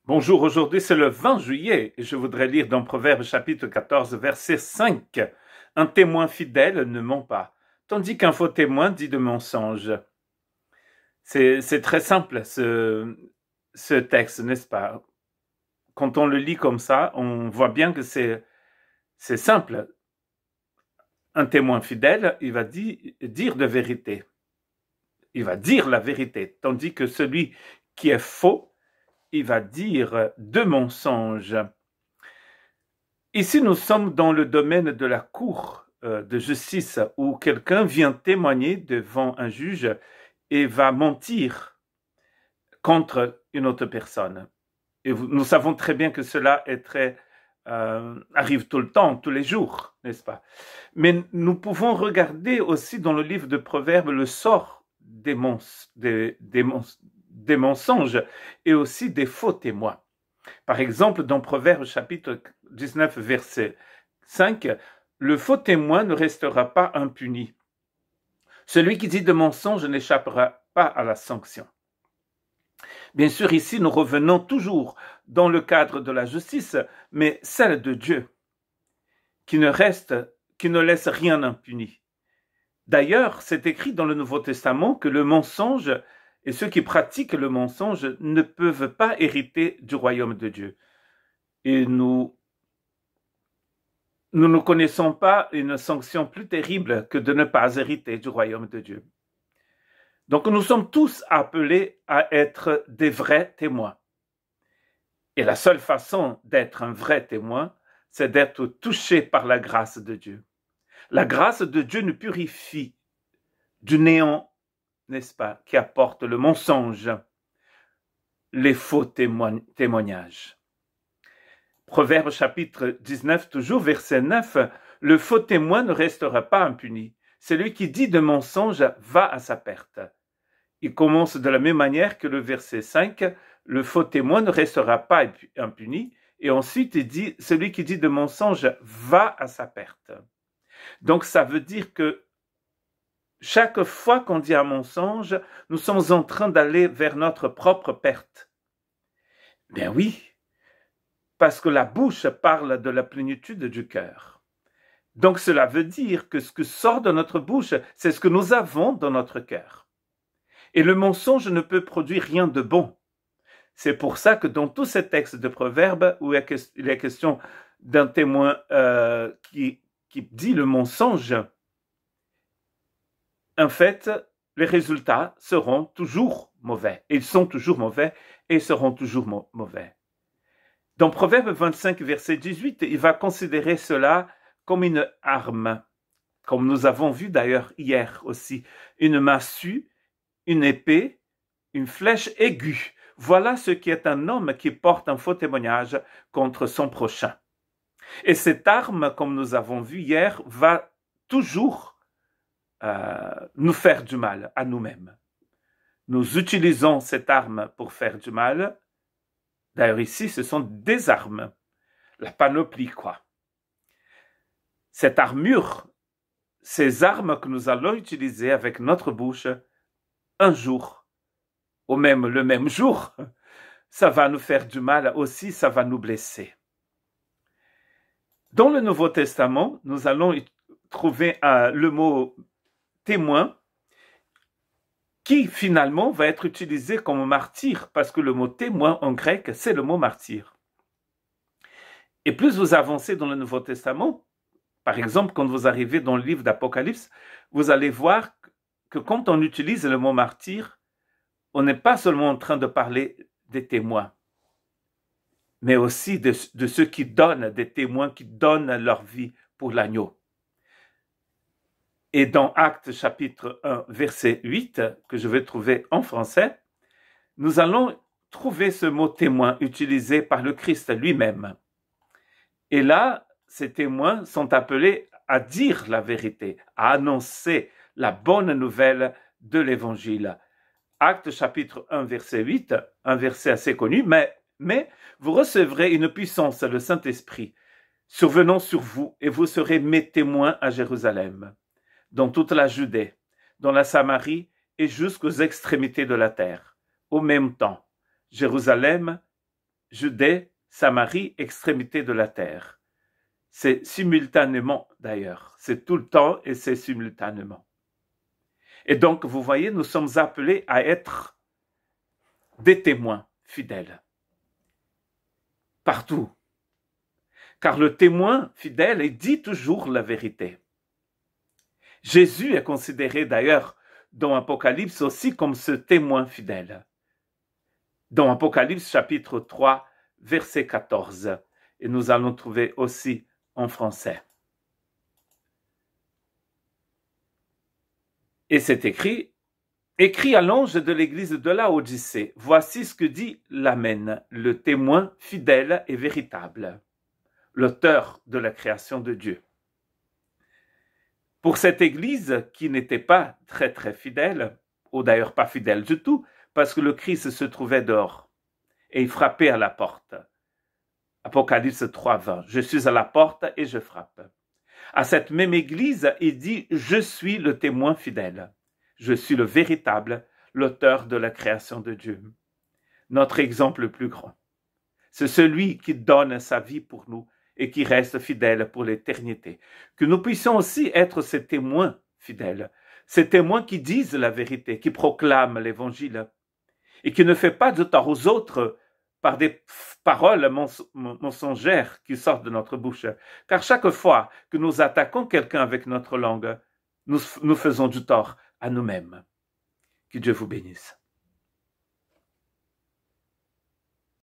Bonjour, aujourd'hui c'est le 20 juillet et je voudrais lire dans Proverbes chapitre 14 verset 5. Un témoin fidèle ne ment pas, tandis qu'un faux témoin dit de mensonges. C'est très simple ce texte, n'est-ce pas? Quand on le lit comme ça, on voit bien que c'est simple. Un témoin fidèle, il va dire de vérité. Il va dire la vérité, tandis que celui qui est faux, il va dire de mensonges. Ici, nous sommes dans le domaine de la cour de justice où quelqu'un vient témoigner devant un juge et va mentir contre une autre personne. Et nous savons très bien que cela arrive tout le temps, tous les jours, n'est-ce pas? Mais nous pouvons regarder aussi dans le livre de Proverbes le sort des mensonges et aussi des faux témoins. Par exemple, dans Proverbes chapitre 19, verset 5, le faux témoin ne restera pas impuni. Celui qui dit de mensonges n'échappera pas à la sanction. Bien sûr, ici, nous revenons toujours dans le cadre de la justice, mais celle de Dieu, qui ne laisse rien impuni. D'ailleurs, c'est écrit dans le Nouveau Testament que le mensonge et ceux qui pratiquent le mensonge ne peuvent pas hériter du royaume de Dieu. Et nous ne connaissons pas une sanction plus terrible que de ne pas hériter du royaume de Dieu. Donc nous sommes tous appelés à être des vrais témoins. Et la seule façon d'être un vrai témoin, c'est d'être touché par la grâce de Dieu. La grâce de Dieu nous purifie du néant, n'est-ce pas, qui apporte le mensonge, les faux témoignages. Proverbe chapitre 19, toujours verset 9, le faux témoin ne restera pas impuni. Celui qui dit de mensonges va à sa perte. Il commence de la même manière que le verset 5, le faux témoin ne restera pas impuni. Et ensuite, il dit, celui qui dit de mensonges va à sa perte. Donc, ça veut dire que chaque fois qu'on dit un mensonge, nous sommes en train d'aller vers notre propre perte. Bien oui, parce que la bouche parle de la plénitude du cœur. Donc cela veut dire que ce que sort de notre bouche, c'est ce que nous avons dans notre cœur. Et le mensonge ne peut produire rien de bon. C'est pour ça que dans tous ces textes de Proverbes, où il est question d'un témoin qui dit le mensonge, en fait, les résultats seront toujours mauvais. Ils sont toujours mauvais et seront toujours mauvais. Dans Proverbe 25, verset 18, il va considérer cela comme une arme, comme nous avons vu d'ailleurs hier aussi, une massue, une épée, une flèche aiguë. Voilà ce qui est un homme qui porte un faux témoignage contre son prochain. Et cette arme, comme nous avons vu hier, va toujours nous faire du mal à nous-mêmes. Nous utilisons cette arme pour faire du mal. D'ailleurs ici, ce sont des armes. La panoplie, quoi. Cette armure, ces armes que nous allons utiliser avec notre bouche, un jour, ou même le même jour, ça va nous faire du mal aussi, ça va nous blesser. Dans le Nouveau Testament, nous allons trouver le mot témoin qui finalement va être utilisé comme martyr, parce que le mot témoin en grec, c'est le mot martyr. Et plus vous avancez dans le Nouveau Testament, par exemple, quand vous arrivez dans le livre d'Apocalypse, vous allez voir que quand on utilise le mot martyr, on n'est pas seulement en train de parler des témoins, mais aussi de ceux qui donnent, des témoins qui donnent leur vie pour l'agneau. Et dans Actes chapitre 1, verset 8, que je vais trouver en français, nous allons trouver ce mot témoin utilisé par le Christ lui-même. Et là, ces témoins sont appelés à dire la vérité, à annoncer la bonne nouvelle de l'Évangile. Actes chapitre 1, verset 8, un verset assez connu, mais vous recevrez une puissance, le Saint-Esprit, survenant sur vous, et vous serez mes témoins à Jérusalem, dans toute la Judée, dans la Samarie et jusqu'aux extrémités de la terre. Au même temps, Jérusalem Judée, Samarie, extrémité de la terre. C'est simultanément d'ailleurs. C'est tout le temps et c'est simultanément. Et donc, vous voyez, nous sommes appelés à être des témoins fidèles. Partout. Car le témoin fidèle, il dit toujours la vérité. Jésus est considéré d'ailleurs dans Apocalypse aussi comme ce témoin fidèle. Dans Apocalypse chapitre 3, verset 14. Et nous allons trouver aussi en français. Et c'est écrit à l'ange de l'église de Laodicée, voici ce que dit l'Amen, le témoin fidèle et véritable, l'auteur de la création de Dieu. Pour cette église qui n'était pas très très fidèle, ou d'ailleurs pas fidèle du tout, parce que le Christ se trouvait dehors et il frappait à la porte. Apocalypse 3:20, je suis à la porte et je frappe. À cette même église, il dit, je suis le témoin fidèle. Je suis le véritable, l'auteur de la création de Dieu. Notre exemple le plus grand. C'est celui qui donne sa vie pour nous et qui reste fidèle pour l'éternité. Que nous puissions aussi être ces témoins fidèles, ces témoins qui disent la vérité, qui proclament l'évangile et qui ne fait pas de tort aux autres par des paroles mensongères qui sortent de notre bouche. Car chaque fois que nous attaquons quelqu'un avec notre langue, nous faisons du tort à nous-mêmes. Que Dieu vous bénisse.